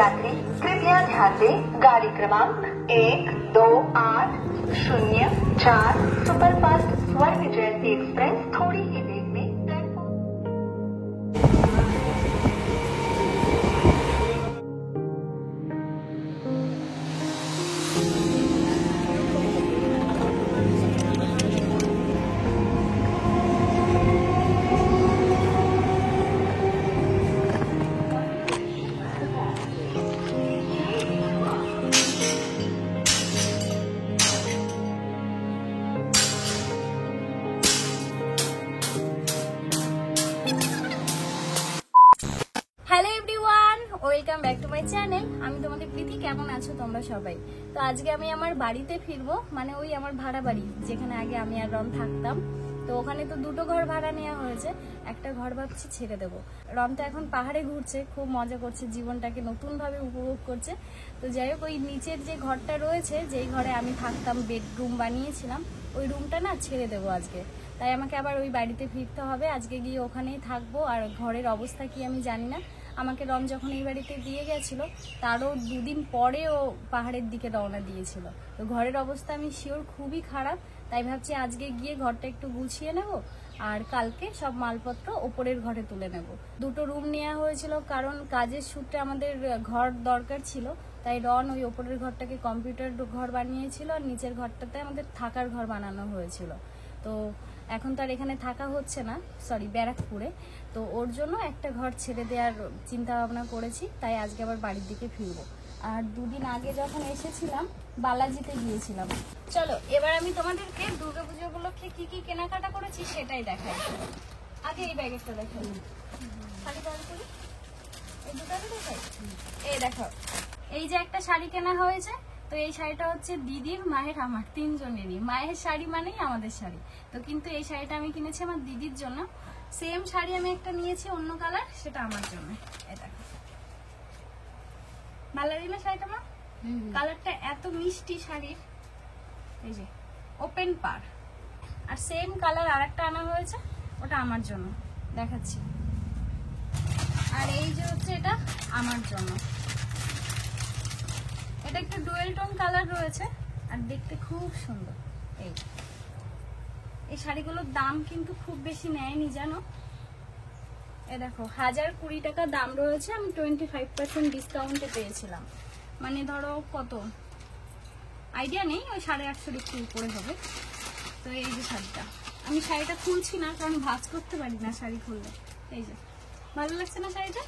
यात्री कृपया ध्यान दें, गाड़ी क्रमांक 128004 सुपरफास्ट स्वर्ण जयंती एक्सप्रेस थोड़ी ही देर में platform. Hello everyone, welcome back to my channel. আমি তোমাদের প্রীতি। কেমন আছো তোমরা সবাই? তো আজকে আমি আমার বাড়িতে ফিরবো, মানে ওই আমার ভাড়া বাড়ি যেখানে আগে আমি আর রন থাকতাম। তো ওখানে তো দুটো ঘর ভাড়া নেওয়া হয়েছে, একটা ঘর ভাবছি ছেড়ে দেবো। রন তো এখন পাহাড়ে ঘুরছে, খুব মজা করছে, জীবনটাকে নতুনভাবে উপভোগ করছে। তো যাই হোক, ওই নিচের যে ঘরটা রয়েছে, যেই ঘরে আমি থাকতাম, বেডরুম বানিয়েছিলাম, ওই রুমটা না ছেড়ে দেবো আজকে। তাই আমাকে আবার ওই বাড়িতে ফিরতে হবে। আজকে গিয়ে ওখানেই থাকবো। আর ঘরের অবস্থা কি আমি জানি না। আমাকে রন যখন এই বাড়িতে দিয়ে গেছিলো, তারও দুদিন পরে ও পাহাড়ের দিকে রওনা দিয়েছিল। তো ঘরের অবস্থা আমি শিওর খুবই খারাপ। তাই ভাবছি আজকে গিয়ে ঘরটা একটু গুছিয়ে নেব, আর কালকে সব মালপত্র ওপরের ঘরে তুলে নেব। দুটো রুম নেওয়া হয়েছিল, কারণ কাজের সূত্রে আমাদের ঘর দরকার ছিল। তাই রন ওই ওপরের ঘরটাকে কম্পিউটার ঘর বানিয়েছিল, আর নিচের ঘরটাতে আমাদের থাকার ঘর বানানো হয়েছিল। তো এখন তো আর এখানে থাকা হচ্ছে না, সরি ব্যারাকপুরে। তো ওর জন্য একটা ঘর ছেড়ে দেওয়ার চিন্তা ভাবনা করেছি। তাই আজকে আবার বাড়ির দিকে ফিরবো। আর দুদিন আগে যখন এসেছিলাম, বালাজিতে গিয়েছিলাম। চলো এবার আমি তোমাদেরকে দুর্গাপুজো উপলক্ষে কি কি কেনাকাটা করেছি সেটাই দেখাই। আগে এই ব্যাগেরটা দেখাই, শাড়ি বার করি, এই দুটো দেখাই। এই দেখো, এই যে একটা শাড়ি কেনা হয়েছে। তো এই শাড়িটা হচ্ছে দিদির, মায়ের, আমার তিনজনেরই। মায়ের শাড়ি মানেই আমাদের শাড়ি। তো কিন্তু এই শাড়িটা আমি কিনেছি আমার দিদির জন্য। সেম শাড়ি আমি একটা নিয়েছি অন্য কালার, সেটা আমার জন্য। এই দেখো, ভালো লাগলো শাড়িটা মা? কালারটা এত মিষ্টি শাড়ির, এই যে ওপেন পার। আর সেম কালার আর একটা আনা হয়েছে, ওটা আমার জন্য, দেখাচ্ছি। আর এই যে হচ্ছে এটা আমার জন্য। এটা একটু ডুয়েল টোন কালার রয়েছে, আর দেখতে খুব সুন্দর। এই শাড়িগুলোর দাম কিন্তু খুব বেশি নেয়নি জানো। এ দেখো, 1020 টাকা দাম রয়েছে। আমি 25% ডিসকাউন্টে পেয়েছিলাম। মানে ধরো কত আইডিয়া নেই, ওই 850 একটু উপরে হবে। তো এই যে শাড়িটা, আমি শাড়িটা খুলছি না কারণ ভাঁজ করতে পারি না শাড়ি খুললে। এই যে ভালো লাগছে না শাড়িটা?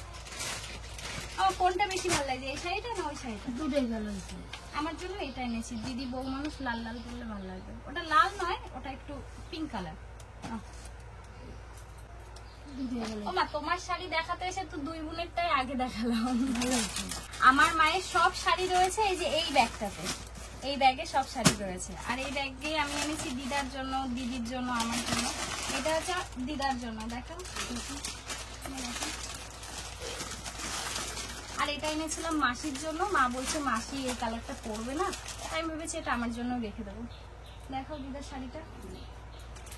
আমার কোনটা বেশি ভালো লাগে, এই শাড়িটা না ওই শাড়িটা? দুটোই ভালো হয়েছে। আমার জন্য এটা এনেছি। দিদি বউ মানুষ, লাল লাল করলে ভালো লাগবে। ওটা লাল নয়, ওটা একটু পিঙ্ক কালার। ও মা, তোমার শাড়ি দেখাতে এসে তো দুই বোনেরটাই আগে দেখালাম। আমার মায়ের সব শাড়ি রয়েছে এই যে এই ব্যাগটাতে। এই ব্যাগে সব শাড়ি রয়েছে। আর এই ব্যাগে আমি এনেছি দিদার জন্য, দিদির জন্য, আমার জন্য। এটা হচ্ছে দিদার জন্য, দেখো। আর এটা এনেছিলাম মাসির জন্য। মা বলছে মাসি এই কালারটা পরবে না, তাই আমি ভেবেছি এটা আমার জন্য রেখে দেবো। দেখো দিদার শাড়িটা,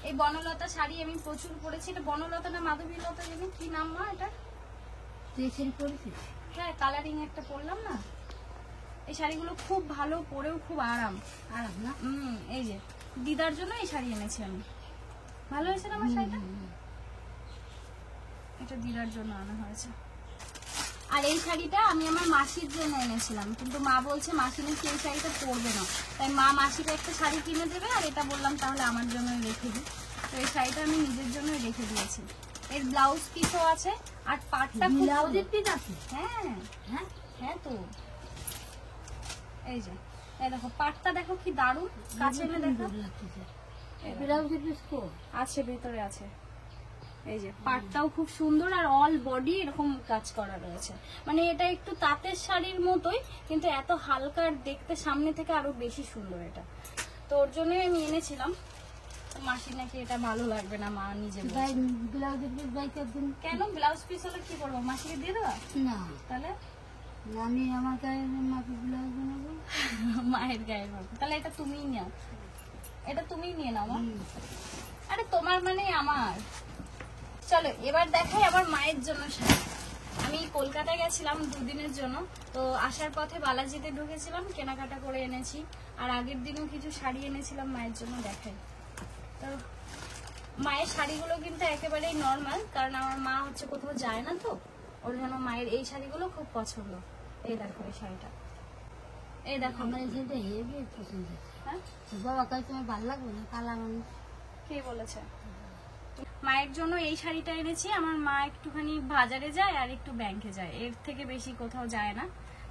এই বনলতা শাড়ি আমি প্রচুর পরেছি। এটা বনলতা না মাধবী লতা, জানি কি নাম মা এটা? হ্যাঁ, কালারিং একটা পরলাম না। এই শাড়িগুলো খুব ভালো, পরেও খুব আরাম না। এই যে দিদার জন্য এই শাড়ি এনেছি আমি। ভালো হয়েছে না আমার শাড়িটা? এটা দিদার জন্য আনা হয়েছে। আর এই শাড়িটা আমি আমার মাসির জন্য এনেছিলাম, কিন্তু মা বলছে মাসি নাকি এই শাড়িটা পরবে না। তাই মা মাসিকে একটা শাড়ি কিনে দেবে, আর এটা বললাম তাহলে আমার জন্যই রেখে দিই। তো এই শাড়িটা আমি নিজের জন্যই রেখে দিয়েছি। এর ব্লাউজ পিসও আছে, আর পাটটা ব্লাউজের পিস আছে। হ্যাঁ হ্যাঁ হ্যাঁ। তো এই যে এই দেখো, পাটটা দেখো কি দারুণ, কাছে এনে দেখো। ব্লাউজের পিস আছে, ভিতরে আছে। এই যে পাটটাও খুব সুন্দর, আর অল বডি এরকম কাজ করা রয়েছে। মানে এটা একটু তাঁতের শাড়ির মতোই, কিন্তু এত হালকা, আর দেখতে সামনে থেকে আরো বেশি সুন্দর এটা। তো ওর জন্যই আমি এনেছিলাম। মাসি নাকি এটা ভালো লাগবে না, মা নিজে ব্লাউজের পিস বাইকে দিন। কেন? ব্লাউজ পিস হলে কি করবো, মাসিকে দিয়ে দেওয়া? না, তাহলে আমি আমার গায়ে মাকে ব্লাউজ বানাবো। মায়ের গায়ে হবে, তাহলে এটা তুমিই নাও, এটা তুমিই নিয়ে নাও মা। আরে তোমার মানে আমার। চলো এবার দেখাই আমার মায়ের জন্য শাড়ি। আমি কলকাতায় গেছিলাম 2 দিনের জন্য, তো আসার পথে বালাজিতে ঢুকেছিলাম, কেনাকাটা করে এনেছি। আর আগের দিনও কিছু শাড়ি এনেছিলাম মায়ের জন্য, দেখাই। তো মায়ের শাড়িগুলো কিন্তু একেবারেই নর্মাল, কারণ আমার মা হচ্ছে কোথাও যায় না, তো ওর জন্য মায়ের এই শাড়িগুলো খুব পছন্দ। এই দেখো এই শাড়িটা, এই দেখো। আমার এই শাড়িটা হেভি পছন্দ। হ্যাঁ, বাবা কাজ তোমার ভালো লাগবে না, কালা মানুষ। কে বলেছে? মায়ের জন্য এই শাড়িটা এনেছি। আমার মা একটুখানি বাজারে যায় আর একটু ব্যাংকে যায়, এর থেকে বেশি কোথাও যায় না,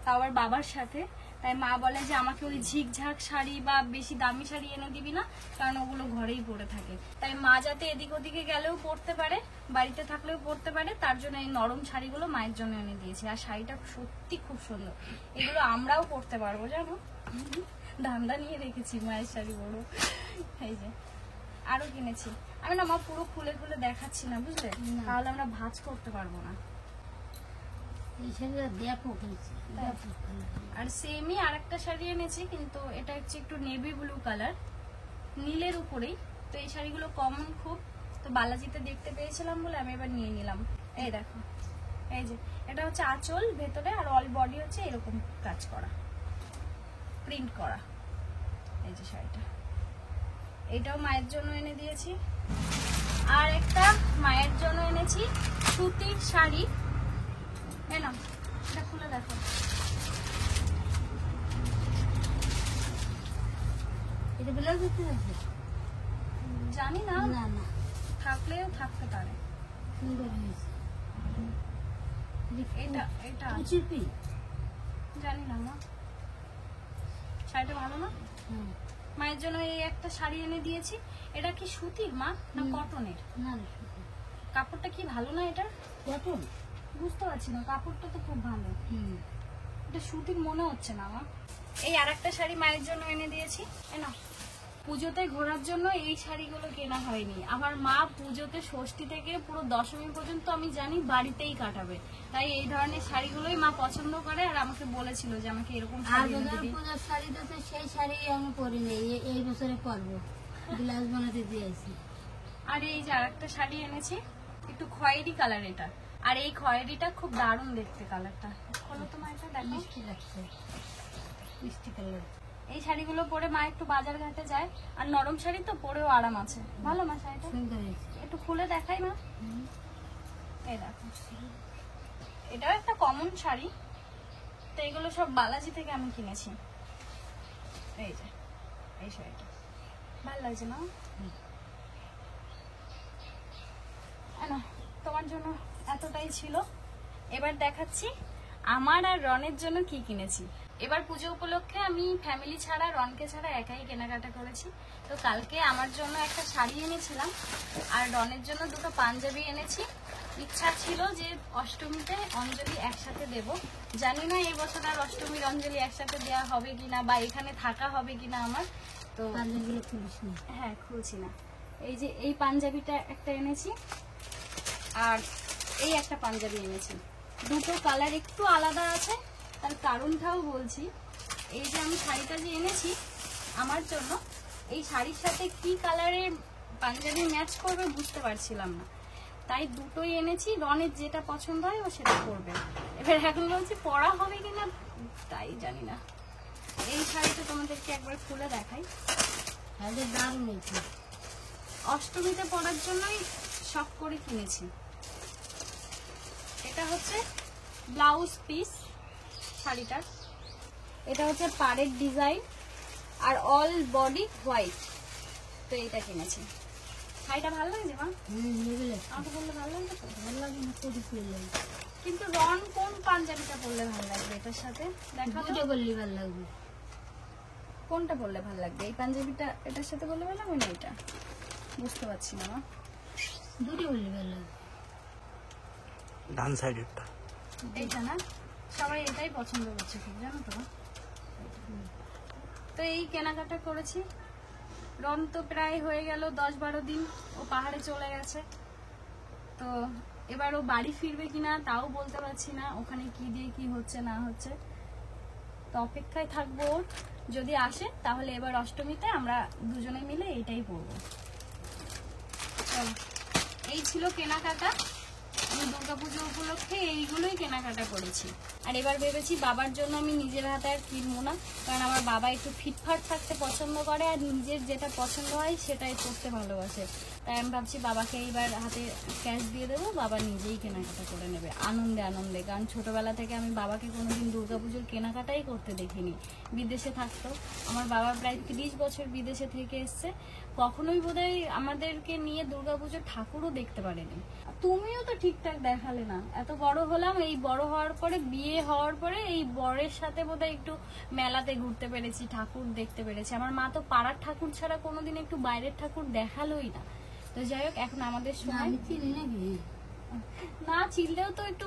তাও আবার বাবার সাথে। তাই মা বলে যে আমাকে ওই ঝিকঝাক শাড়ি বা বেশি দামি শাড়ি এনে দিবি না, কারণ ওগুলো ঘরেই পরে থাকে। তাই মা যাতে এদিক ওদিকে গেলেও পরতে পারে, বাড়িতে থাকলেও পরতে পারে, তার জন্য এই নরম শাড়িগুলো মায়ের জন্য এনে দিয়েছি। আর শাড়িটা সত্যি খুব সুন্দর, এগুলো আমরাও পরতে পারবো জানো। ধান্দা নিয়ে রেখেছি মায়ের শাড়ি বড়। এই যে আরো কিনেছি আমি, না মা পুরো খুলে খুলে দেখাচ্ছি না, বুঝলে, তাহলে আমরা ভাঁজ করতে পারবো না। এই শাড়িটা ব্যাপক হয়েছে, ব্যাপক ভালো। আর সেমই আরেকটা শাড়ি এনেছি, কিন্তু এটা হচ্ছে একটু নেভি ব্লু কালার, নীলের উপরেই। তো এই শাড়িগুলো কমন খুব, তো বালাজিতে দেখতে পেয়েছিলাম বলে আমি এবার নিয়ে নিলাম। এই দেখো, এই যে এটা হচ্ছে আঁচল ভেতরে, আর অল বডি হচ্ছে এরকম কাজ করা, প্রিন্ট করা। এই যে শাড়িটা, এটাও মায়ের জন্য এনে দিয়েছি। আর একটা মায়ের জন্য এনেছি সুতির শাড়ি। না, এটা খুলে দেখো। এটা ব্লাউজ দিতে আছে? জানি না, না না, থাকলেও থাকতে পারে। সুন্দর হয়েছে। এটা এটা চিপি জানি না মা, শাড়িটা ভালো না? মায়ের জন্য এই একটা শাড়ি এনে দিয়েছি। এটা কি সুতির মা না কটনের? না না, সুতি। কাপড়টা কি ভালো না এটা? কটন? বুঝতে পারছি না, কাপড়টা তো খুব ভালো। এটা সুতির মনে হচ্ছে না মা। এই আরেকটা শাড়ি মায়ের জন্য এনে দিয়েছি। না, পুজোতে ঘোরার জন্য এই শাড়িগুলো কেনা হয়নি। আমার মা পুজোতে ষষ্ঠী থেকে পুরো দশমী পর্যন্ত আমি জানি বাড়িতেই কাটাবে, তাই এই ধরনের শাড়িগুলোই মা পছন্দ করে। আর আমাকে বলেছিল যে আমাকে এরকম শাড়ি এনে দিবি। পূজার শাড়িটা তো সেই শাড়ি আমি পরি নাই, এই বছরে পরবো, ব্লাউজ বানাতে দিয়েছি। আর এই যে আরেকটা শাড়ি এনেছি, একটু খয়েরি কালার এটা। আর এই খয়েরিটা খুব দারুণ দেখতে, কালারটা খোলো তোমার, এটা দেখো মিষ্টি লাগছে, মিষ্টি কালার। এই শাড়িগুলো পরে মা একটু বাজার ঘাটে যায়, আর নরম শাড়ি তো পরেও আরাম আছে। ভালো মা শাড়িটা? সুন্দর হয়েছে। একটু খুলে দেখাই মা। এই দেখো, এটাও একটা কমন শাড়ি, তো এগুলো সব বালাজি থেকে আমি কিনেছি। এই যে এই শাড়িটা ভালো লাগছে না? না, তোমার জন্য এতটাই ছিল। এবার দেখাচ্ছি আমার আর রনের জন্য কি কিনেছি। এবার পুজো উপলক্ষে আমি ফ্যামিলি ছাড়া, রনকে ছাড়া একাই কেনাকাটা করেছি। তো কালকে আমার জন্য একটা শাড়ি এনেছিলাম, আর রনের জন্য দুটো পাঞ্জাবি এনেছি। ইচ্ছা ছিল যে অষ্টমীতে অঞ্জলি একসাথে দেব, জানি না এই বছর আর অষ্টমীর অঞ্জলি একসাথে দেওয়া হবে কিনা, বা এখানে থাকা হবে কিনা আমার। তো পাঞ্জাবিগুলো খুলিস না? হ্যাঁ, খুলছি না। এই যে এই পাঞ্জাবিটা একটা এনেছি, আর এই একটা পাঞ্জাবি এনেছি। দুটো কালার একটু আলাদা আছে, তার কারণটাও বলছি। এই যে আমি শাড়িটা যে এনেছি আমার জন্য, এই শাড়ির সাথে কি কালারের পাঞ্জাবি ম্যাচ করবে বুঝতে পারছিলাম না, তাই দুটোই এনেছি। রনের যেটা পছন্দ হয় ও সেটা করবে। এবার এখন বলছি পরা হবে কিনা তাই জানি না। এই শাড়িটা তোমাদেরকে একবার খুলে দেখাই। শাড়িটা দারুণ হয়েছে, অষ্টমীতে পরার জন্যই শখ করে কিনেছি। এটা হচ্ছে ব্লাউজ পিস শাড়িটার, এটা হচ্ছে পাড়ের ডিজাইন, আর অল বডি হোয়াইট। তো এইটা কিনেছি। শাড়িটা ভালো লাগছে মা? আমাকে বললে ভালো লাগবে তো? ভালো লাগে না, করি ফুল লাগে। কিন্তু রন কোন পাঞ্জাবিটা পরলে ভালো লাগবে এটার সাথে? দেখা দুটো করলে ভালো লাগবে। কোনটা পরলে ভালো লাগবে? এই পাঞ্জাবিটা এটার সাথে বললে ভালো লাগবে না এটা? বুঝতে পারছি না মা। দুটো করলে ভালো লাগবে। ডান সাইডেরটা এইটা না, সবাই এটাই পছন্দ করছে খুব, জানো তো। তো এই কেনাকাটা করেছি। রন তো প্রায় হয়ে গেল 10-12 দিন ও পাহাড়ে চলে গেছে। তো এবার ও বাড়ি ফিরবে কিনা তাও বলতে পারছি না, ওখানে কি দিয়ে কি হচ্ছে না হচ্ছে। তো অপেক্ষায় থাকবো ওর, যদি আসে তাহলে এবার অষ্টমীতে আমরা দুজনে মিলে এইটাই পরবো। চলো, এই ছিল কেনাকাটা। আমি দুর্গাপুজো উপলক্ষে এইগুলোই কেনাকাটা করেছি। আর এবার ভেবেছি বাবার জন্য আমি নিজের হাতে আর কিনবো না, কারণ আমার বাবা একটু ফিটফাট থাকতে পছন্দ করে আর নিজের যেটা পছন্দ হয় সেটাই করতে ভালোবাসে। তাই আমি ভাবছি বাবাকে এইবার হাতে ক্যাশ দিয়ে দেবো, বাবা নিজেই কেনাকাটা করে নেবে আনন্দে আনন্দে। কারণ ছোটবেলা থেকে আমি বাবাকে কোনোদিন দুর্গাপুজোর কেনাকাটাই করতে দেখিনি। বিদেশে থাকতো, আমার বাবা প্রায় 30 বছর বিদেশে থেকে এসছে, কখনোই বোধহয় আমাদেরকে নিয়ে দুর্গাপুজোর ঠাকুরও দেখতে পারেনি। তুমিও তো ঠিকঠাক দেখালে না, এত বড় হলাম, এই বড় হওয়ার পরে বিয়ে হওয়ার পরে এই বরের সাথে বোধহয় একটু মেলাতে ঘুরতে পেরেছি, ঠাকুর দেখতে পেরেছি। আমার মা তো পাড়ার ঠাকুর ছাড়া কোনোদিন একটু বাইরের ঠাকুর দেখালোই না। তো যাই হোক, এখন আমাদের সময় না চিনলেও তো একটু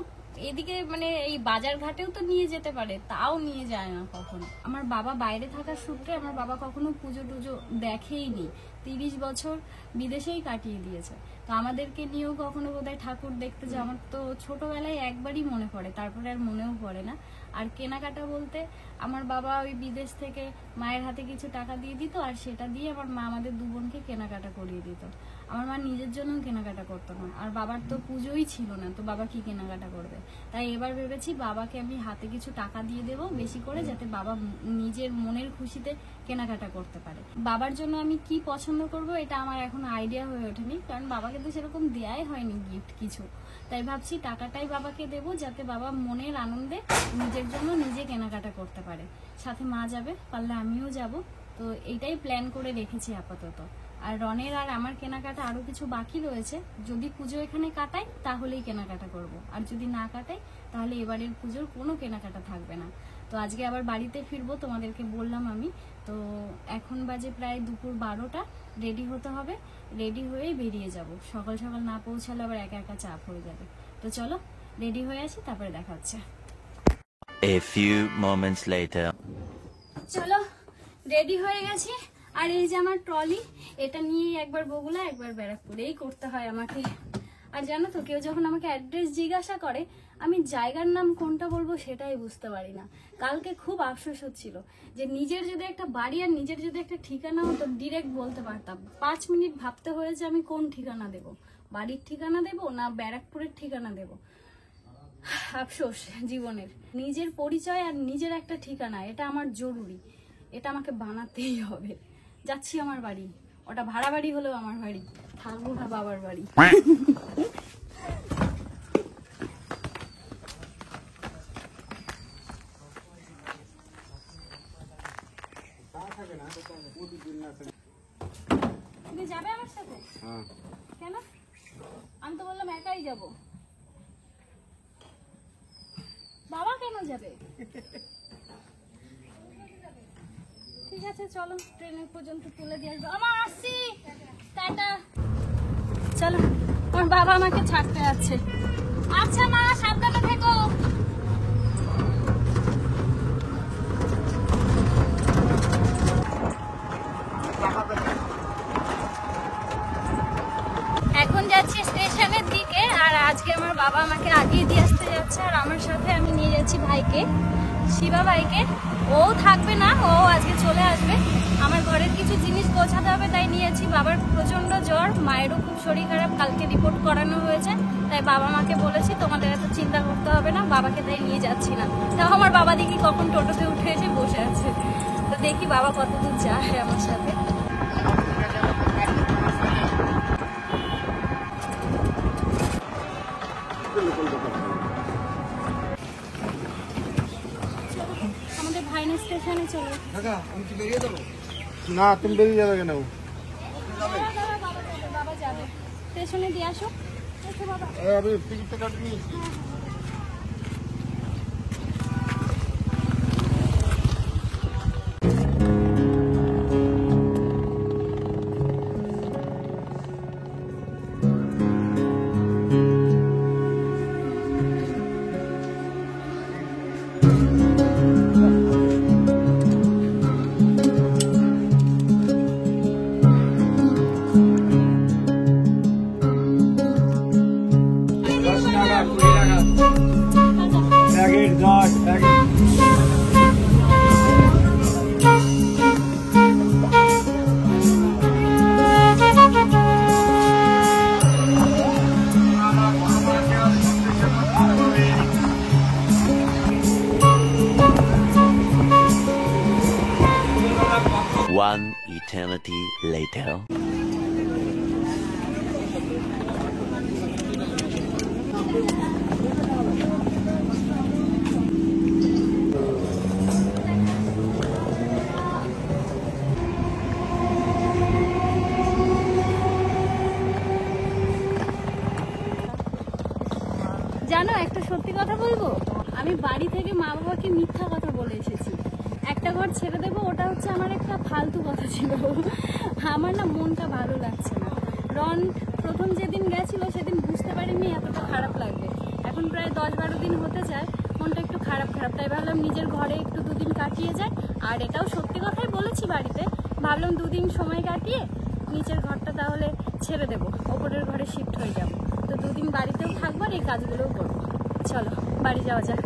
এদিকে মানে এই বাজার ঘাটেও তো নিয়ে যেতে পারে, তাও নিয়ে যায় না কখনো। আমার বাবা বাইরে থাকার সূত্রে আমার বাবা কখনো পুজো টুজো দেখেই নি, 30 বছর বিদেশেই কাটিয়ে দিয়েছে। তো আমাদেরকে নিয়েও কখনো বোধহয় ঠাকুর দেখতে যাওয়া আমার তো ছোটবেলায় একবারই মনে পড়ে, তারপরে আর মনেও পড়ে না। আর কেনাকাটা বলতে আমার বাবা ওই বিদেশ থেকে মায়ের হাতে কিছু টাকা দিয়ে দিত, আর সেটা দিয়ে আমার মা আমাদের দু বোনকে কেনাকাটা করিয়ে দিত। আমার মা নিজের জন্য কেনাকাটা করতো না, আর বাবার তো পুজোই ছিল না, তো বাবা কি কেনাকাটা করবে। তাই এবার ভেবেছি বাবাকে আমি হাতে কিছু টাকা দিয়ে দেবো বেশি করে, যাতে বাবা নিজের মনের খুশিতে কেনাকাটা করতে পারে। বাবার জন্য আমি কি পছন্দ করব এটা আমার এখন আইডিয়া হয়ে ওঠেনি, কারণ বাবাকে তো সেরকম দেয়াই হয়নি গিফট কিছু। তাই ভাবছি টাকাটাই বাবাকে দেবো, যাতে বাবা মনের আনন্দে নিজের জন্য নিজে কেনাকাটা করতে পারে। সাথে মা যাবে, পারলে আমিও যাব। তো এইটাই প্ল্যান করে রেখেছি আপাতত। আর রনের আর আমার কেনাকাটা আরো কিছু বাকি রয়েছে, যদি পুজো এখানে কাটাই তাহলেই কেনাকাটা করব, আর যদি না কাটাই তাহলে এবারের পুজোর কোনো কেনাকাটা থাকবে না। তো আজকে আবার বাড়িতে ফিরবো, তোমাদেরকে বললাম আমি। তো এখন বাজে প্রায় দুপুর 12টা, রেডি হতে হবে, রেডি হয়েই বেরিয়ে যাব। সকাল সকাল না পৌঁছালে আবার একা একা চাপ হয়ে যাবে। তো চলো রেডি হয়ে আসি, তারপরে দেখা হচ্ছে। A few moments later. চলো রেডি হয়ে গেছি, আর এই যে আমার ট্রলি, এটা নিয়ে একবার বগুলা একবার ব্যারাকপুর এই করতে হয় আমাকে। আর জানো তো, কেউ যখন আমাকে অ্যাড্রেস জিজ্ঞাসা করে আমি জায়গার নাম কোনটা বলবো সেটাই বুঝতে পারি না। কালকে খুব আফসোস হচ্ছিল যে নিজের যদি একটা বাড়ি আর নিজের যদি একটা ঠিকানা হতো ডিরেক্ট বলতে পারতাম। 5 মিনিট ভাবতে হয়েছে আমি কোন ঠিকানা দেব, বাড়ির ঠিকানা দেব না ব্যারাকপুরের ঠিকানা দেব। আফসোস জীবনের। নিজের পরিচয় আর নিজের একটা ঠিকানা, এটা আমার জরুরি, এটা আমাকে বানাতেই হবে। যাচ্ছি আমার বাড়ি, ওটা ভাড়া বাড়ি হলেও আমার বাড়ি, থাকবো না বাবার বাড়ি। তুমি যাবে আমার সাথে? কেন? আমি তো বললাম একাই যাব। বাবা কেন যাবে? ঠিক আছে চলো, ট্রেনের পর্যন্ত তুলে দিয়ে আসবো। আমার আসছি, টাটা। চলো, আমার বাবা আমাকে ছাড়তে যাচ্ছে। আচ্ছা মা, সাবধানে থেকো। এখন যাচ্ছি স্টেশনের দিকে, আর আজকে আমার বাবা আমাকে আগিয়ে দিয়ে আসতে যাচ্ছে, আর আমার সাথে আমি নিয়ে যাচ্ছি ভাইকে, শিবা ভাইকে। ও থাকবে না, ও আজকে চলে আসবে। আমার ঘরের কিছু জিনিস গোছাতে হবে, তাই নিয়েছি। বাবার প্রচন্ড জ্বর, মায়েরও খুব শরীর খারাপ, কালকে রিপোর্ট করানো হয়েছে। তাই বাবা মাকে বলেছি তোমাদের এত চিন্তা করতে হবে না, বাবাকে তাই নিয়ে যাচ্ছি না। তাও আমার বাবা দেখি কখন টোটোতে উঠে এসে বসে আছে। তো দেখি বাবা কতদূর যায় আমার সাথে। আমাদের ভাইনা স্টেশনে চলো। না তুমি বেরিয়ে যাবে কেন? বাবা যাবে, স্টেশনে দিয়ে আসো। বাবা আমি টিকিটটা কাটিনি। eternity later. জানো একটা সত্যি কথা বলবো, আমি বাড়ি থেকে মা বাবাকে মিথ্যা কথা বলে এসেছি। একটা ঘর ছেড়ে দেবো, ওটা হচ্ছে আমার একটা ফালতু কথা ছিল। আমার না মনটা ভালো লাগছে না। রন প্রথম যেদিন গেছিল সেদিন বুঝতে পারিনি এতটা খারাপ লাগবে। এখন প্রায় 10-12 দিন হতে যায়, মনটা একটু খারাপ তাই ভাবলাম নিজের ঘরে একটু 2 দিন কাটিয়ে যায়। আর এটাও সত্যি কথাই বলেছি বাড়িতে, ভাবলাম 2 দিন সময় কাটিয়ে নিচের ঘরটা তাহলে ছেড়ে দেবো, ওপরের ঘরে শিফট হয়ে যাবো। তো 2 দিন বাড়িতেও থাকবো আর এই কাজগুলোও করবো। চলো বাড়ি যাওয়া যাক।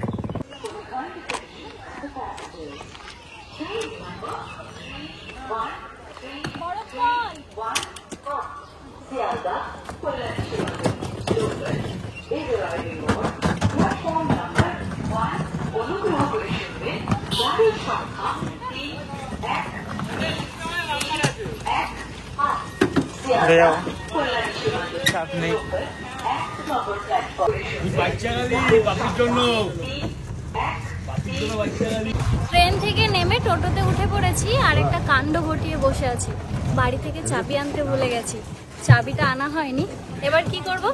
ট্রেন থেকে নেমে টোটোতে উঠে পড়েছি আর একটা কাণ্ড ঘটিয়ে বসে আছি। বাড়ি থেকে চাবি আনতে ভুলে গেছি, চাবিটা আনা হয়নি। এবার কি করব?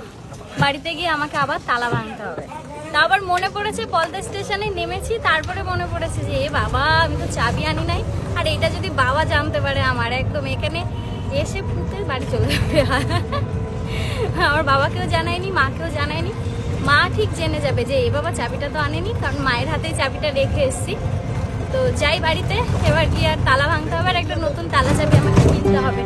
বাড়িতে গিয়ে আমাকে আবার তালা ভাঙতে হবে। তা আবার মনে পড়েছে পলতা স্টেশনে নেমেছি, তারপরে মনে পড়েছে যে এ বাবা আমি তো চাবি আনি নাই। আর এটা যদি বাবা জানতে পারে আমার একদম এখানে এসে পুঁতে বাড়ি চলে যাবে। আমার বাবাকেও জানায়নি, মাকেও জানায়নি। মা ঠিক জেনে যাবে যে এই বাবা চাবিটা তো আনেনি, কারণ মায়ের হাতেই চাবিটা রেখে এসেছি। তো যাই বাড়িতে, এবার গিয়ে আর তালা ভাঙতে হবে আর একটা নতুন তালা চাবি আমাকে কিনতে হবে।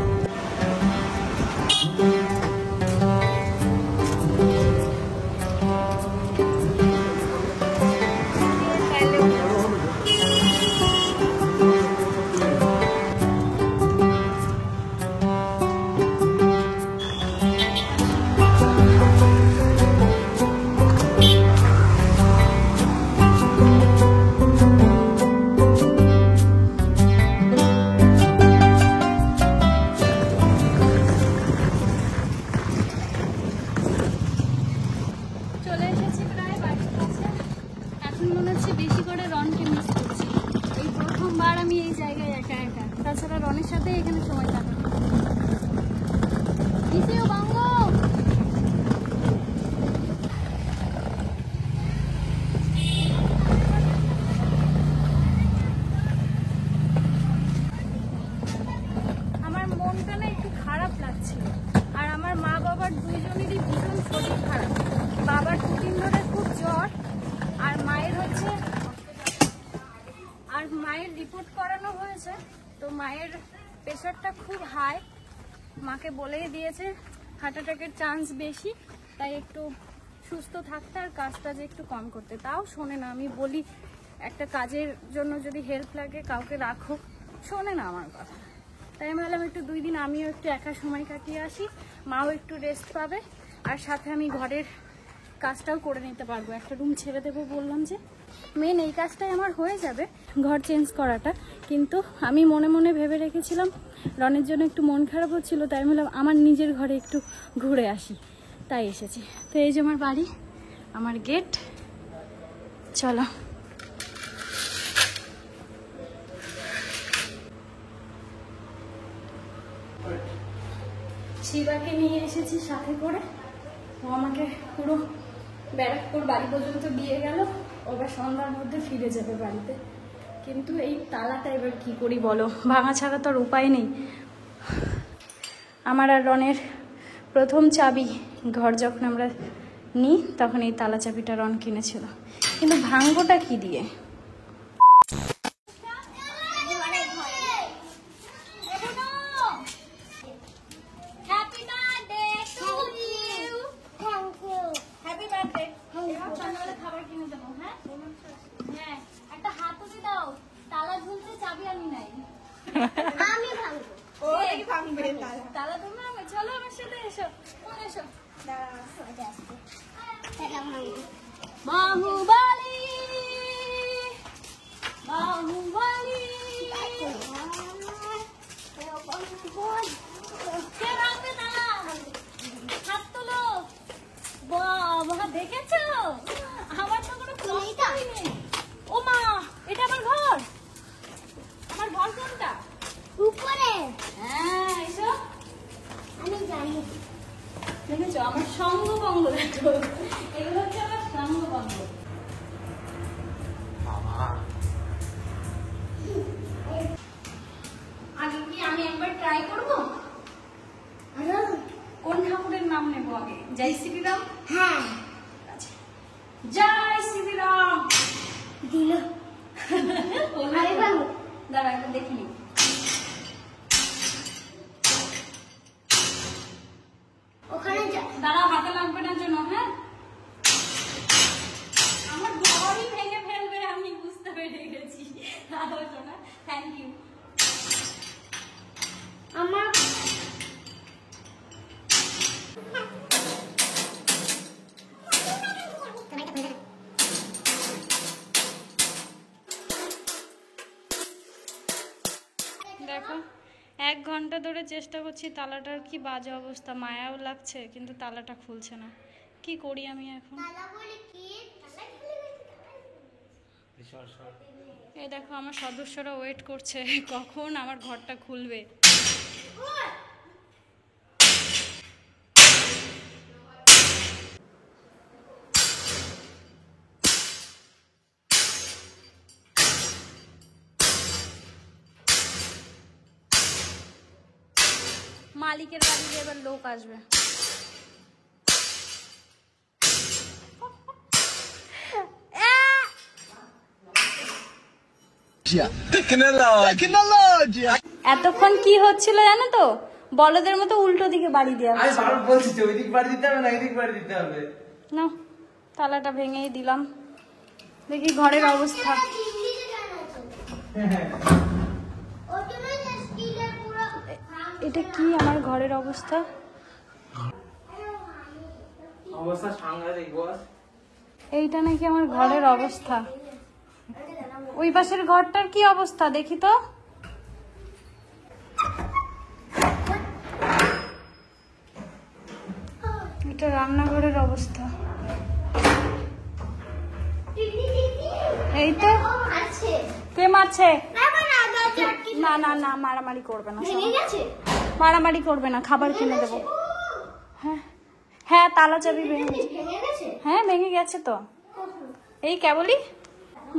তাছাড়া রনের সাথে এখানে সময় কাটানো। আমার মনটা না একটু খারাপ লাগছে। আর আমার মা বাবার দুইজনেরই ভীষণ শরীর খারাপ। বাবার 2-3 ধরে খুব জ্বর, আর মায়ের রিপোর্ট করানো হয়েছে। তো মায়ের প্রেশারটা খুব হাই, মাকে বলেই দিয়েছে হার্ট অ্যাটাকের চান্স বেশি, তাই একটু সুস্থ থাকতে আর কাজটা যে একটু কম করতে। তাও শোনে না, আমি বলি একটা কাজের জন্য যদি হেল্প লাগে কাউকে রাখো, শোনে না আমার কথা। তাই আমি ভাবলাম একটু 2 দিন আমিও একটু একা সময় কাটিয়ে আসি, মাও একটু রেস্ট পাবে, আর সাথে আমি ঘরের কাজটাও করে নিতে পারবো। একটা রুম ছেড়ে দেবো বললাম যে, মেন এই কাজটাই আমার হয়ে যাবে, ঘর চেঞ্জ করাটা। কিন্তু আমি মনে মনে ভেবে রেখেছিলাম রনের জন্য একটু মন খারাপ হচ্ছিল, তাই বললাম আমার নিজের ঘরে একটু ঘুরে আসি, তাই এসেছি। তো এই যে আমার বাড়ি, আমার গেট। চলো শিবাকে নিয়ে এসেছি সাথে করে, ও আমাকে পুরো ব্যারাকপুর বাড়ি পর্যন্ত দিয়ে গেল, ওবার সন্ধ্যার মধ্যে ফিরে যাবে বাড়িতে। কিন্তু এই তালাটা এবার কি করি বলো, ভাঙা ছাড়া তো আর উপায় নেই। আমার আর রনের প্রথম চাবি ঘর যখন আমরা নিই তখন এই তালা চাবিটা রন কিনেছিল, কিন্তু ভাঙবোটা কি দিয়ে? খাবার কিনে দেবো। হ্যাঁ হ্যাঁ, একটা হাতুড়ি দাও, তালা ঝুলতে চাবি আনি নাই। আমি ভাঙবো, ওই ভাঙবে তালা। তুমি ভাঙবে, চলো আমার সাথে এসো, এসো। বাহুবলী বাহুবলী কে রাখবে তালা? হাত তোলো। বাবা, দেখেছো? আমার তো কোনো প্রশ্নই নেই। ও মা, এটা আমার ঘর। আমার ঘর কোনটা? উপরে হ্যাঁ, এসো। আমি জানি। দেখেছো আমার সঙ্গভঙ্গ? দেখো, এগুলো হচ্ছে আমার সঙ্গভঙ্গ। আগে কি আমি একবার ট্রাই করবো? কোন ঠাকুরের নাম নেবো আগে? জয় শ্রীরাম। হ্যাঁ আচ্ছা, জয় শ্রীরাম দিল। আরে বাবু, দাঁড়া একবার দেখে নি। ওখানে দাঁড়াও, হাতে লাগবে না যেন। হ্যাঁ, আমার ঘরই ভেঙে ফেলবে, আমি বুঝতে পেরে গেছি। দাঁড়াও সোনা, থ্যাংক ইউ। আমার দেখো, 1 ঘন্টা ধরে চেষ্টা করছি, তালাটার কি বাজে অবস্থা। মায়াও লাগছে কিন্তু তালাটা খুলছে না। কি করি আমি এখন? এই দেখো, আমার সদস্যরা ওয়েট করছে কখন আমার ঘরটা খুলবে। মালিকের বাড়িতে এবার লোক আসবে। এতক্ষণ কি হচ্ছিল জানো তো? বলদের মতো উল্টো দিকে বাড়ি দেওয়া আমি বারবার বলছি যে ওই দিক বাড়ি দিতে হবে না এই দিক বাড়ি দিতে হবে। না, তালাটা ভেঙেই দিলাম। দেখি ঘরের অবস্থা। এটা কি আমার ঘরের অবস্থা? অবস্থা সাংঘাতিক বস। এইটা নাকি আমার ঘরের অবস্থা। ওই পাশের ঘরটার কি অবস্থা দেখি তো। এটা রান্নাঘরের অবস্থা। এই তো। কে মারছে? না না না, মারামারি করবে না, মারামারি করবে না, খাবার কিনে দেবো। হ্যাঁ হ্যাঁ, তালা চাবি ভেঙে গেছে। হ্যাঁ, ভেঙে গেছে তো, এই কেবলই।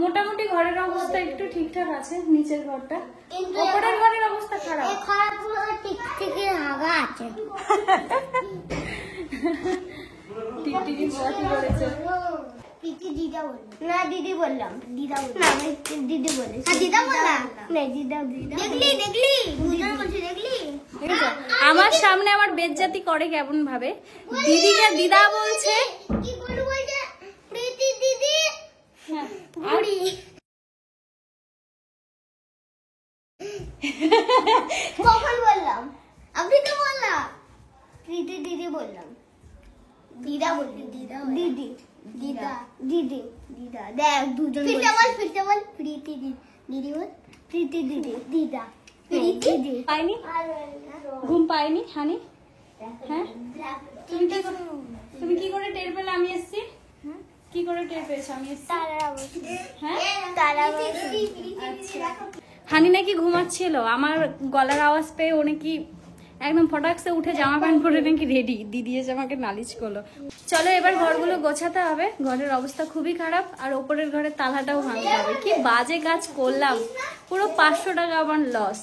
মোটামুটি ঘরের অবস্থা একটু ঠিকঠাক আছে, নিচের ঘরটা। উপরের ঘরের অবস্থা খারাপ। টিকটিকি বাতি করেছে। না দিদি বললাম, দিদা বললাম, দিদি বলে, দিদা বললাম না, দিদা দিদা দেখলি দেখলি দেখলি। আমার সামনে আমার বেজ্জাতি করে কেমন ভাবে। দিদিকে দিদা বলছে, কি করে বলছে প্রীতি দিদি। হ্যাঁ, বুড়ি কখন বললাম? আপনি তো বললাম প্রীতি দিদি বললাম, দিদা বললি, দিদা দিদি দিদা দিদি দিদা। দেখ দুজন ফিরতে বল প্রীতি দিদি বল, প্রীতি দিদি দিদা প্রীতি দিদি। পাইনি? ঘুম পাইনি হানি? হ্যাঁ, তুমি কি করে টের পেলে আমি এসছি? কি করে টের পেয়েছো আমি এসছি? হ্যাঁ, হানি নাকি ঘুমাচ্ছিল, আমার গলার আওয়াজ পেয়ে ও নাকি একদম ফটাকসে উঠে জামা প্যান্ট পরে নাকি রেডি। দিদি এসে আমাকে নালিশ করলো। চলো এবার ঘরগুলো গোছাতে হবে, ঘরের অবস্থা খুবই খারাপ। আর ওপরের ঘরের তালাটাও ভাঙতে হবে। কি বাজে কাজ করলাম, পুরো 500 টাকা আমার লস।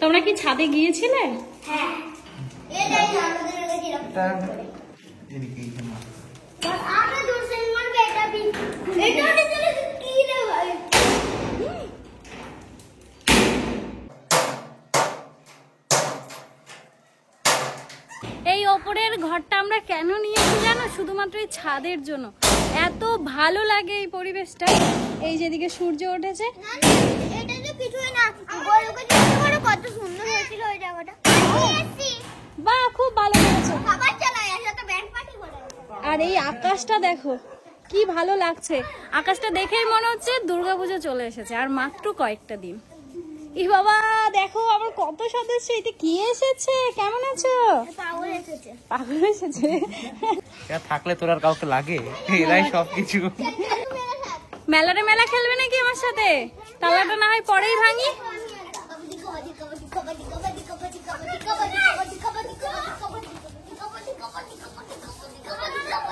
তোমরা কি ছাদে গিয়েছিলে? হ্যাঁ, আমরা দুজন মার বেটা বি এটা কি রে ভাই। এই ওপরের ঘরটা আমরা কেন নিয়েছি জানো? শুধুমাত্র এই ছাদের জন্য। এত ভালো লাগে এই পরিবেশটা। এই যেদিকে সূর্য উঠেছে, এটা তো কিছুই না, গোলকে দেখতে পারো কত সুন্দর হয়েছিল ওই জায়গাটা। বাহ, খুব ভালো লেগেছে। খাবার চালাই এর সাথে ব্যান্ড পার্টি করে। আর এই আকাশটা দেখো কি ভালো লাগছে। আকাশটা দেখেই মনে হচ্ছে দুর্গাপূজা চলে এসেছে আর মাত্র কয়েকটা দিন। ই বাবা দেখো আমার কত সদস্য, এটা কি এসেছে? কেমন আছো? পাগল এসেছে। পাগল এসেছে। থাকলে তোর আর কাউকে লাগে, এরাই সবকিছু। মেলাটা মেলা খেলবে নাকি আমার সাথে? তালাটা না হয় পরেই ভাঙি।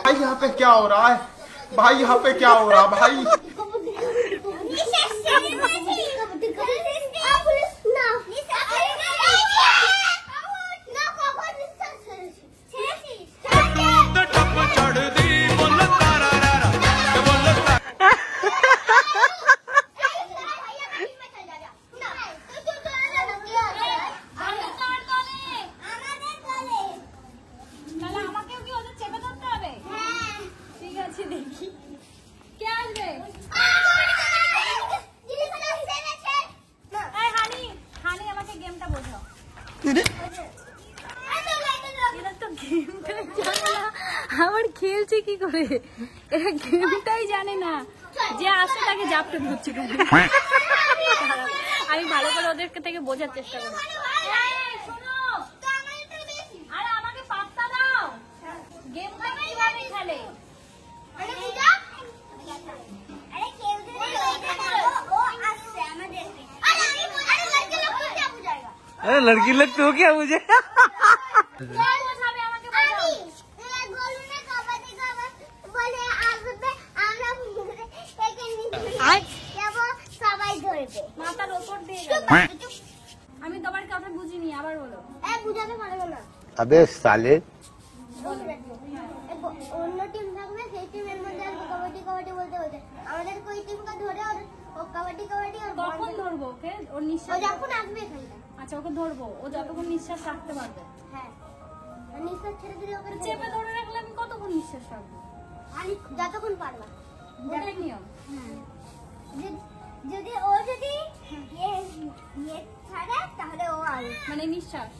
भाई यहाँ पे क्या हो रहा है? भाई यहाँ पे क्या हो रहा है भाई? আমাকেও কি ওদের চেপে ধরতে হবে? ঠিক আছে দেখি কে আসবে। হানি হানি আমাকে গেমটা বোঝাও। এরা তো গেমটাই জানে না, আবার খেলছে কি করে? এরা গেমটাই জানে না, যে আসে তাকে জাপটে ধরছে। আমি ভালো করে ওদেরকে থেকে বোঝার চেষ্টা করি। শোনো, আরে আমাকে পাত্তা দাও, গেমটা কিভাবে খেলে? अरे लड़की लोग तो क्या मुझे মাথার ওপর দিয়ে আমি তোমার কথা বুঝিনি, আবার বলো। বুঝাতে পারবো না। अबे साले অন্য টিম থাকবে, সেই টিমের মধ্যে আর কবাডি কবাডি বলতে বলতে আমাদের ওই টিমকে ধরে ও কবাডি কবাডি আর কখন ধরবো ওকে? ওর ও নিঃশ্বাস যখন আসবে এখানটা। আচ্ছা ওকে ধরবো, ও যতক্ষণ নিঃশ্বাস রাখতে পারবে। হ্যাঁ, আর নিঃশ্বাস ছেড়ে দিলে ওকে চেপে ধরে রাখলে আমি কতক্ষণ নিঃশ্বাস রাখবো? আমি যতক্ষণ পারবা। ওটাই নিয়ম। যদি ও যদি ইয়ে ছাড়ে তাহলে ও আসবে। মানে নিঃশ্বাস।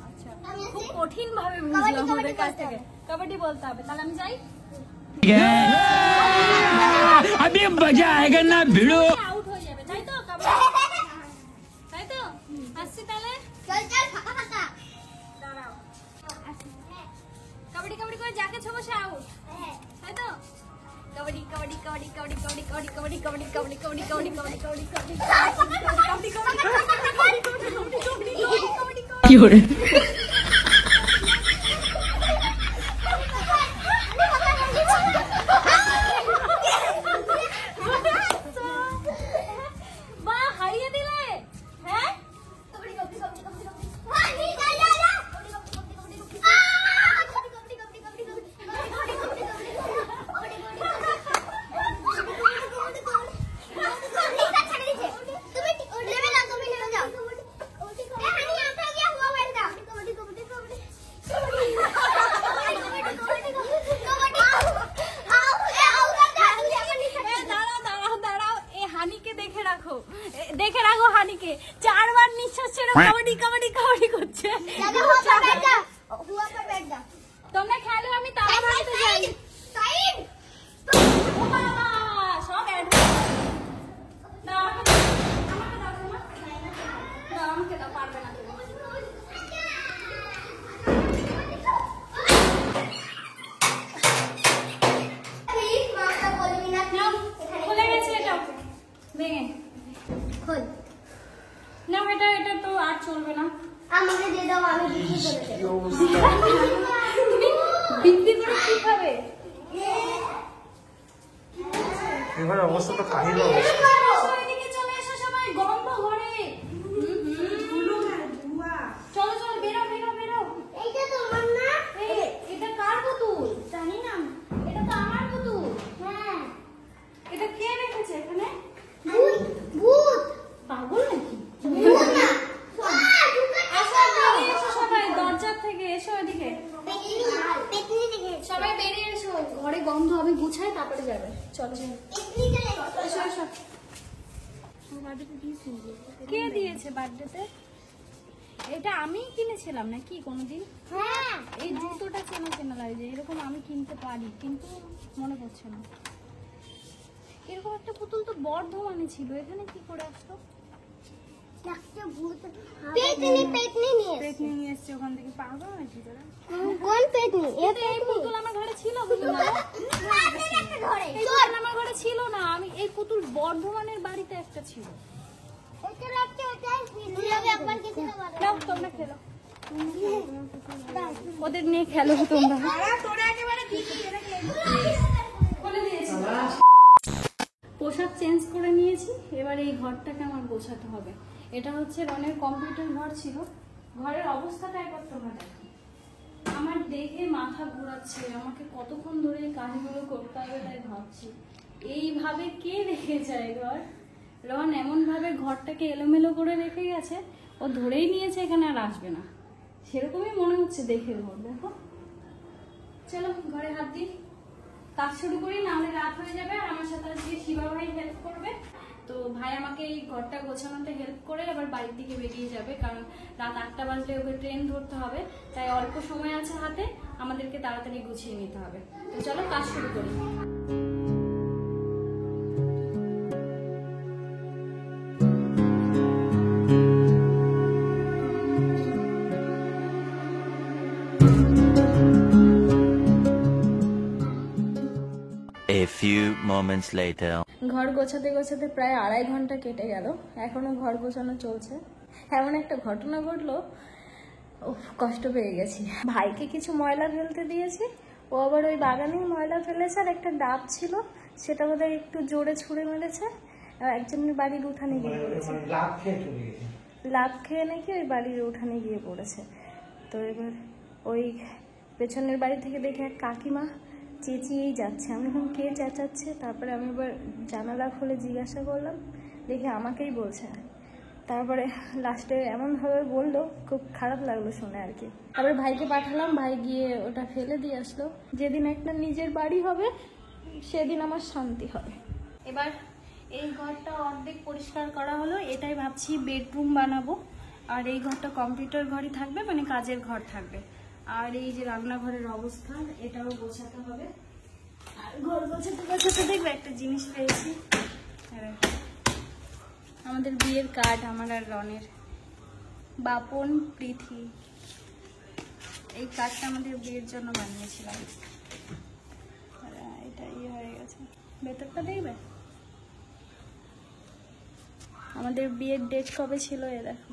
আচ্ছা আমি খুব আছি। কঠিন ভাবে কাবাডি, বুঝলাম কাবাডি ওদের কাছ বলতে থেকে। কাবাডি বলতে হবে, তাহলে আমি যাই। अभी मजा आएगा ना भिड़ो। আউট হয়ে যাবে তাই তো? কাবাডি তাই তো? আসছি তাহলে। চল চল ফাঁকা ফাঁকা। দাঁড়াও, কাবাডি কাবাডি করে যাকে ছোবো সে আউট, হ্যাঁ, তাই তো? কাবাডি কাবাডি কাবাডি কাবাডি কাবাডি কাবাডি কাবাডি কাবাডি কাবাডি কাবাডি কাবাডি কাবাডি কাবাডি কাবাডি কি করে? বাহ, হারিয়ে দিলে। হ্যাঁ দেখে রাখো হানিকে, 4 বার নিঃশ্বাস ছেড়ে কাবাডি কাবাডি কাবাডি করছে। তোমরা খেলো, আমি তালা ভাঙতে যাই। ও বাবা, সব দাও, আমাকে দাও, আমাকে দাও, পারবে না তুমি। খুলে গেছে এটা ভেঙে। খোল। না এটা তো আর চলবে না। আমাকে দিয়ে দাও, আমি বিক্রি করে দেবো। তুমি বিক্রি করে কি খাবে? এবার অবস্থা তো কাহিল এদিকে চলে এসো সবাই, গন্ধ ঘরে। চলো চলো, বেরো বেরো বেরো। এইটা তোমার না? এটা কার পুতুল? জানি না, এটা তো আমার পুতুল। হ্যাঁ। এটা কে রেখেছে এখানে? ভূত ভূত পাগল নাকি? ভূত না। আসো বেরিয়ে এসো সবাই, দরজা থেকে এসো এদিকে। পেতনি দেখে। সবাই বেরিয়ে এসো, ঘরে গন্ধ, আমি গুছাই তারপরে যাবে। চলো চলো, পেতনি চলে গেছে। এসো এসো। কে দিয়েছে বার্থডেতে? এটা আমি কিনেছিলাম নাকি কোনোদিন? হ্যাঁ। এই জুতোটা চেনা চেনা লাগে, এরকম আমি কিনতে পারি কিন্তু মনে পড়ছে না। এরকম একটা পুতুল তো বর্ধমানে ছিল, এখানে কি করে আসলো? পেতনি নিয়ে পেতনি নিয়ে এসছে ওখান থেকে, পাগল নাকি তোরা? কোন পেতনি? এই পুতুল আমার ঘরে ছিল বুঝলি না? এই পুতুল আমার ঘরে ছিল না, আমি এই পুতুল বর্ধমানের বাড়িতে একটা ছিল। নাও, তোমরা খেলো, ওদের নিয়ে খেলো তোমরা। পোশাক চেঞ্জ করে নিয়েছি, এবার এই ঘরটাকে আমার গোছাতে হবে। এটা হচ্ছে রনের কম্পিউটার ঘর ছিল, ঘরের অবস্থাটা একবার তোমরা দেখো। আমার দেখে মাথা ঘোরাচ্ছে, আমাকে কতক্ষণ ধরে এই কাজগুলো করতে হবে তাই ভাবছি। এইভাবে কে রেখে যায় ঘর? রন এমন ভাবে ঘরটাকে এলোমেলো করে রেখে গেছে, ও ধরেই নিয়েছে এখানে আর আসবে না, সেরকমই মনে হচ্ছে দেখে ঘর। দেখো, চলো ঘরে হাত দিই, কাজ শুরু করি, নাহলে রাত হয়ে যাবে। আর আমার সাথে আজকে শিবা ভাই হেল্প করবে, তো ভাই আমাকে এই ঘরটা গোছানোতে হেল্প করে আবার বাড়ির দিকে বেরিয়ে যাবে, কারণ রাত 8টা বাজলে ওকে ট্রেন ধরতে হবে, তাই অল্প সময় আছে হাতে, আমাদেরকে তাড়াতাড়ি গুছিয়ে নিতে হবে। তো চলো কাজ শুরু করি। A few moments later. ঘর গোছাতে গোছাতে প্রায় 2.5 ঘন্টা কেটে গেল, এখনো ঘর গোছানো চলছে। এমন একটা ঘটনা ঘটলো, কষ্ট পেয়ে গেছি। ভাইকে কিছু ময়লা ফেলতে দিয়েছি, ও আবার ওই বাগানেই ময়লা ফেলেছে, আর একটা ডাব ছিল সেটা বোধহয় একটু জোরে ছুঁড়ে মেরেছে, একজনের বাড়ির উঠানে গিয়ে পড়েছে। লাভ খেয়ে নাকি ওই বাড়ির উঠানে গিয়ে পড়েছে। তো এবার ওই পেছনের বাড়ি থেকে দেখে এক কাকিমা চেঁচিয়েই যাচ্ছে। আমি এখন কে চেঁচাচ্ছে, তারপরে আমি এবার জানালা খুলে জিজ্ঞাসা করলাম, দেখে আমাকেই বলছে। তারপরে লাস্টে এমনভাবে বললো, খুব খারাপ লাগলো শুনে আর কি। তারপরে ভাইকে পাঠালাম, ভাই গিয়ে ওটা ফেলে দিয়ে আসলো। যেদিন একটা নিজের বাড়ি হবে সেদিন আমার শান্তি হবে। এবার এই ঘরটা অর্ধেক পরিষ্কার করা হলো, এটাই ভাবছি বেডরুম বানাবো। আর এই ঘরটা কম্পিউটার ঘরই থাকবে, মানে কাজের ঘর থাকবে। আর এই যে রান্নাঘরের অবস্থা, এটাও গোছাতে হবে। আর ঘর গোছাতে গোছাতে দেখবে একটা জিনিস পেয়েছি, আমাদের বিয়ের কার্ড, আমার আর রনের, বাপন প্রীতি। এই কার্ডটা আমাদের বিয়ের জন্য বানিয়েছিলাম। এটা ইয়ে হয়ে গেছে, ভেতরটা দেখবে। আমাদের বিয়ের ডেট কবে ছিল এ দেখো।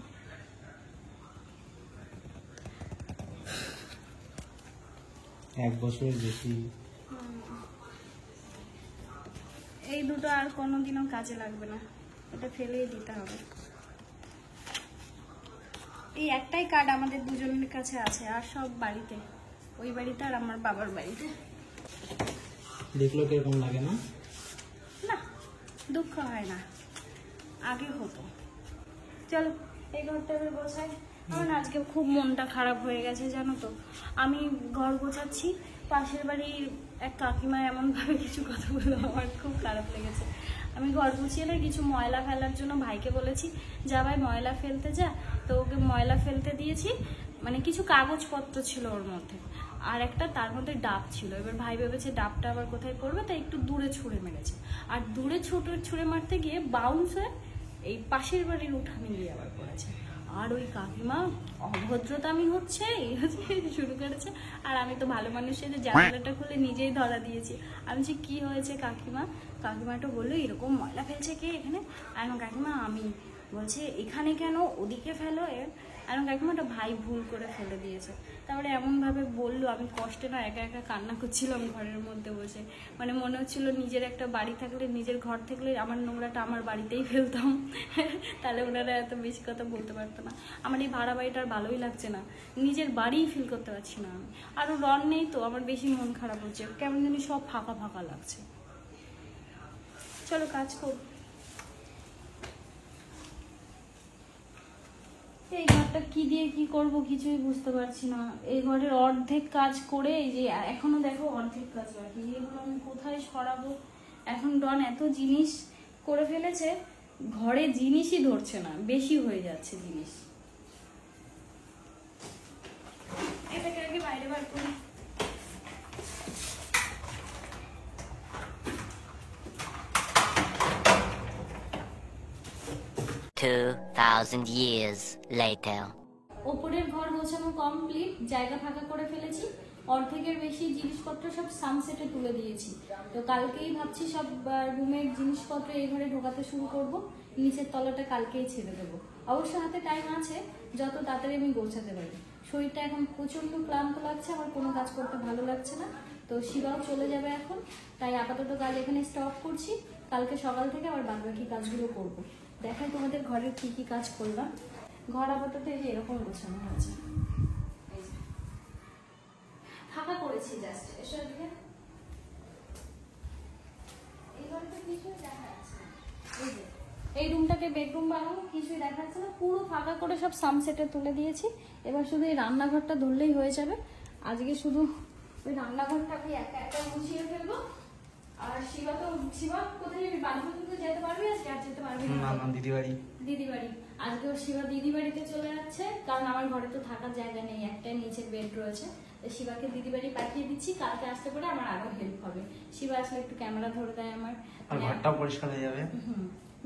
এক বছরের বেশি। এই দুটো আর কোনোদিনও কাজে লাগবে না, এটা ফেলেই দিতে হবে। এই একটাই কার্ড আমাদের দুজনের কাছে আছে, আর সব বাড়িতে, ওই বাড়িতে আর আমার বাবার বাড়িতে। দেখলো কিরকম লাগে না? না, দুঃখ হয় না, আগে হতো। চলো এই ঘরটা এবার গোছাই। আমার আজকে খুব মনটা খারাপ হয়ে গেছে জানো তো। আমি ঘর গোছাচ্ছি, পাশের বাড়ির এক কাকিমা এমনভাবে কিছু কথা বললো, আমার খুব খারাপ লেগেছে। আমি ঘর গুছিয়ে না কিছু ময়লা ফেলার জন্য ভাইকে বলেছি, যা ভাই ময়লা ফেলতে যা। তো ওকে ময়লা ফেলতে দিয়েছি, মানে কিছু কাগজপত্র ছিল ওর মধ্যে, আর একটা তার মধ্যে ডাব ছিল। এবার ভাই ভেবেছে ডাবটা আবার কোথায় পড়বে, তাই একটু দূরে ছুঁড়ে মেরেছে। আর দূরে ছুঁড়ে মারতে গিয়ে বাউন্স হয়ে এই পাশের বাড়ির উঠানে গিয়ে আবার পড়েছে। আর ওই কাকিমা অভদ্রতামি হচ্ছে, এই হচ্ছে শুরু করেছে। আর আমি তো ভালো মানুষের জানালাটা খুলে নিজেই ধরা দিয়েছি। আমি যে কি হয়েছে কাকিমা, কাকিমাটা বললো এরকম ময়লা ফেলছে কে এখানে। আর কাকিমা আমি বলছে এখানে কেন, ওদিকে ফেলো। আর কাকিমাটা ভাই ভুল করে ফেলে দিয়েছে। তারপরে এমনভাবে বললো, আমি কষ্টে না একা একা কান্না করছিলাম ঘরের মধ্যে বসে। মানে মনে হচ্ছিল নিজের একটা বাড়ি থাকলে, নিজের ঘর থাকলে আমার নোংরাটা আমার বাড়িতেই ফেলতাম, তাহলে ওনারা এত বেশি কথা বলতে পারতো না। আমার এই ভাড়া বাড়িটা আর ভালোই লাগছে না, নিজের বাড়িই ফিল করতে পারছি না আমি। আরও রন নেই তো, আমার বেশি মন খারাপ হচ্ছে, কেমন জানি সব ফাঁকা ফাঁকা লাগছে। চলো কাজ কর। এই ঘরটা কি দিয়ে কি করব কিছুই বুঝতে পারছি না। এই ঘরের অর্ধেক কাজ করে, এই যে এখনো দেখো অর্ধেক কাজ বাকি, এগুলো আমি কোথায় সরাবো। এখন ডন এত জিনিস করে ফেলেছে, ঘরে জিনিসই ধরছে না, বেশি হয়ে যাচ্ছে জিনিস। এটাকে আগে বাইরে বার করি। 2,000 years later. ওপরের ঘর গোছানো কমপ্লিট, জায়গা ফাঁকা করে ফেলেছি, অর্ধেকের বেশি জিনিসপত্র সব সানসেটে তুলে দিয়েছি। তো কালকেই ভাবছি সব রুমের জিনিসপত্র এই ঘরে ঢোকাতে শুরু করব, নিচের তলাটা কালকেই ছেড়ে দেবো। অবশ্য হাতে টাইম আছে, যত তাড়াতাড়ি আমি গোছাতে পারি। শরীরটা এখন প্রচন্ড ক্লান্ত লাগছে, আমার কোনো কাজ করতে ভালো লাগছে না। তো শিবাও চলে যাবে এখন, তাই আপাতত কাজ এখানে স্টপ করছি। কালকে সকাল থেকে আবার বাদবাকি কাজগুলো করব। দেখাই তোমাদের ঘরের কি কি কাজ করলাম। ঘর আপাতত এই যে এরকম গোছানো হয়েছে, ফাঁকা করেছি জাস্ট। এসব দিকে এই ঘরটা কিছুই দেখা যাচ্ছে না। এই যে এই রুমটাকে বেডরুম বানাবো, কিছুই দেখা যাচ্ছে না, পুরো ফাঁকা করে সব সানসেটে তুলে দিয়েছি। এবার শুধু এই রান্নাঘরটা ধরলেই হয়ে যাবে। আজকে শুধু ওই রান্নাঘরটা আমি একা একা গুছিয়ে ফেলবো। আর শিবা কোথায় যাবি? বাড়ি পর্যন্ত যেতে পারবি আজকে? আর যেতে পারবি না, দিদি বাড়ি। আজকে ওর শিবা দিদি বাড়িতে চলে যাচ্ছে, কারণ আমার ঘরে তো থাকার জায়গা নেই, একটাই নিচের বেড রয়েছে। তো শিবাকে দিদি বাড়ি পাঠিয়ে দিচ্ছি, কালকে আসতে পারে আমার আরো হেল্প হবে। শিবা আসলে একটু ক্যামেরা ধরে দেয় আমার, ঘরটাও পরিষ্কার হয়ে যাবে।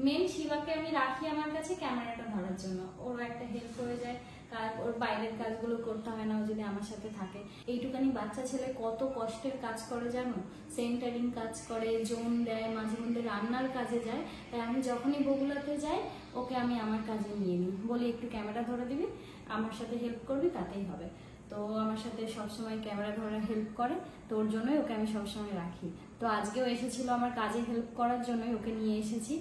মেন শিবাকে আমি রাখি আমার কাছে ক্যামেরাটা ধরার জন্য, ওরও একটা হেল্প হয়ে যায়, ওর বাইরের কাজগুলো করতে হয় না ও যদি আমার সাথে থাকে। এইটুকানি বাচ্চা ছেলে কত কষ্টের কাজ করে জানো, সেন্টারিং কাজ করে, জোন দেয়, মাঝে মধ্যে রান্নার কাজে যায়। তাই আমি যখনই বগুলাতে যাই ওকে আমি আমার কাজে নিয়ে নিই, বলি একটু ক্যামেরা ধরে দিবি, আমার সাথে হেল্প করবি, তাতেই হবে। তো আমার সাথে সবসময় ক্যামেরা ধরার হেল্প করে, তো ওর জন্যই ওকে আমি সবসময় রাখি। তো আজকেও এসেছিল আমার কাজে হেল্প করার জন্যই ওকে নিয়ে এসেছি।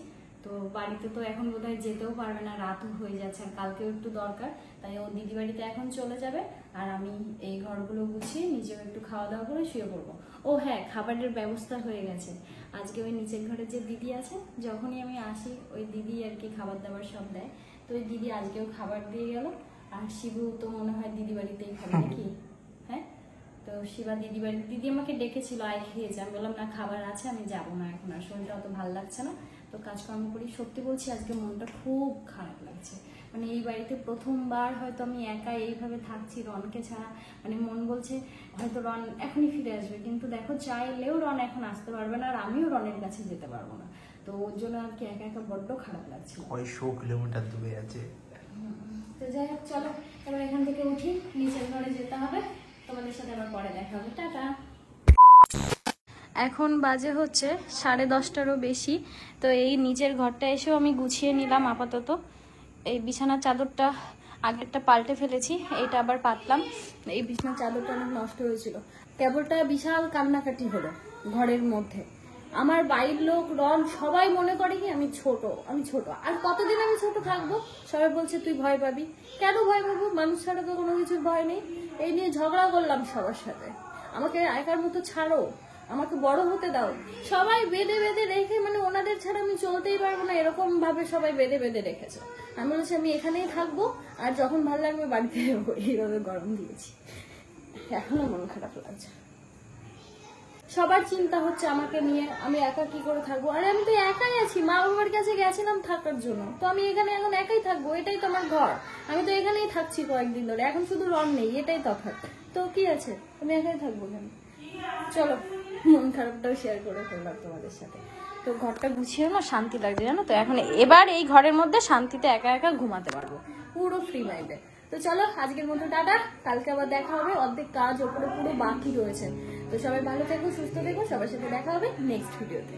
তো বাড়িতে তো এখন বোধহয় যেতেও পারবে না, রাতও হয়ে যাচ্ছে, আর কালকেও একটু দরকার, তাই ও দিদি বাড়িতে এখন চলে যাবে। আর আমি এই ঘরগুলো গুছিয়ে নিজেও একটু খাওয়া দাওয়া করে শুয়ে পড়বো। ও হ্যাঁ, খাবারের ব্যবস্থা হয়ে গেছে। আজকে ওই নিচের ঘরে যে দিদি আছে, যখনই আমি আসি ওই দিদি আর কি খাবার দাবার সব দেয়। তো ওই দিদি আজকেও খাবার দিয়ে গেল। আর শিবু তো মনে হয় দিদি বাড়িতেই খাবে নাকি? হ্যাঁ, তো শিবা দিদি বাড়ি, দিদি আমাকে ডেকেছিল আয় খেয়েছে, আমি বললাম না খাবার আছে, আমি যাবো না এখন, আর শরীরটা অত ভালো লাগছে না, তো কাজকর্ম করি। সত্যি বলছি আজকে মনটা খুব খারাপ লাগছে, মানে এই বাড়িতে প্রথমবার হয়তো আমি একা এইভাবে থাকছি রনকে ছাড়া। মানে মন বলছে হয়তো রন এখনই ফিরে আসবে, কিন্তু দেখো চাইলেও রন এখন আসতে পারবে না, আর আমিও রনের কাছে যেতে পারবো না। তো ওর জন্য আর কি একা একা বড্ড খারাপ লাগছে। 100 কিলোমিটার দূরে আছে। তো যাই হোক, চলো এবার এখান থেকে উঠি, নিচের ঘরে যেতে হবে। তোমাদের সাথে আবার পরে দেখা হবে, টাটা। এখন বাজে হচ্ছে 10:30টারও বেশি। তো এই নিচের ঘরটা এসেও আমি গুছিয়ে নিলাম আপাতত। এই বিছানার চাদরটা আগেরটা পাল্টে ফেলেছি, এইটা আবার পাতলাম। এই বিছানার চাদরটা অনেক নষ্ট হয়েছিল। কেবলটা বিশাল কান্নাকাটি হলো ঘরের মধ্যে। আমার বাড়ির লোক, রন, সবাই মনে করে কি আমি ছোট। আর কতদিন আমি ছোট থাকবো? সবাই বলছে তুই ভয় পাবি। কেন ভয় পাবো? মানুষ ছাড়া তো কোনো কিছুর ভয় নেই। এই নিয়ে ঝগড়া করলাম সবার সাথে, আমাকে একার মতো ছাড়ো, আমাকে বড় হতে দাও। সবাই বেঁধে বেঁধে রেখে, মানে ওনাদের ছাড়া আমি চলতেই পারবো না, এরকম ভাবে সবাই বেঁধে বেঁধে রেখেছে। আমি বলছি আমি এখানেই থাকবো, আর যখন ভালো লাগবে বাড়িতে যাবো। এইভাবে গরম দিয়েছি, এখনো মন খারাপ লাগছে। সবার চিন্তা হচ্ছে আমাকে নিয়ে, আমি একা কি করে থাকবো। আরে আমি তো একাই আছি, মা বাবার কাছে গেছিলাম থাকার জন্য, তো আমি এখানে এখন একাই থাকবো, এটাই তো আমার ঘর। আমি তো এখানেই থাকছি কয়েকদিন ধরে, এখন শুধু রন নেই, এটাই তফাৎ। তো কি আছে, আমি একাই থাকবো কেন। চলো, মন খারাপটাও শেয়ার করে ফেললাম তোমাদের সাথে। তো ঘরটা গুছিয়ে না শান্তি লাগছে জানো তো, এখন এবার এই ঘরের মধ্যে শান্তিতে একা একা ঘুমাতে পারবো, পুরো ফ্রি মাইন্ডে। তো চলো আজকের মতো টাটা, কালকে আবার দেখা হবে। অর্ধেক কাজ ওপরে পুরো বাকি রয়েছে। তো সবাই ভালো থেকো, সুস্থ থেকো, সবার সাথে দেখা হবে নেক্সট ভিডিওতে।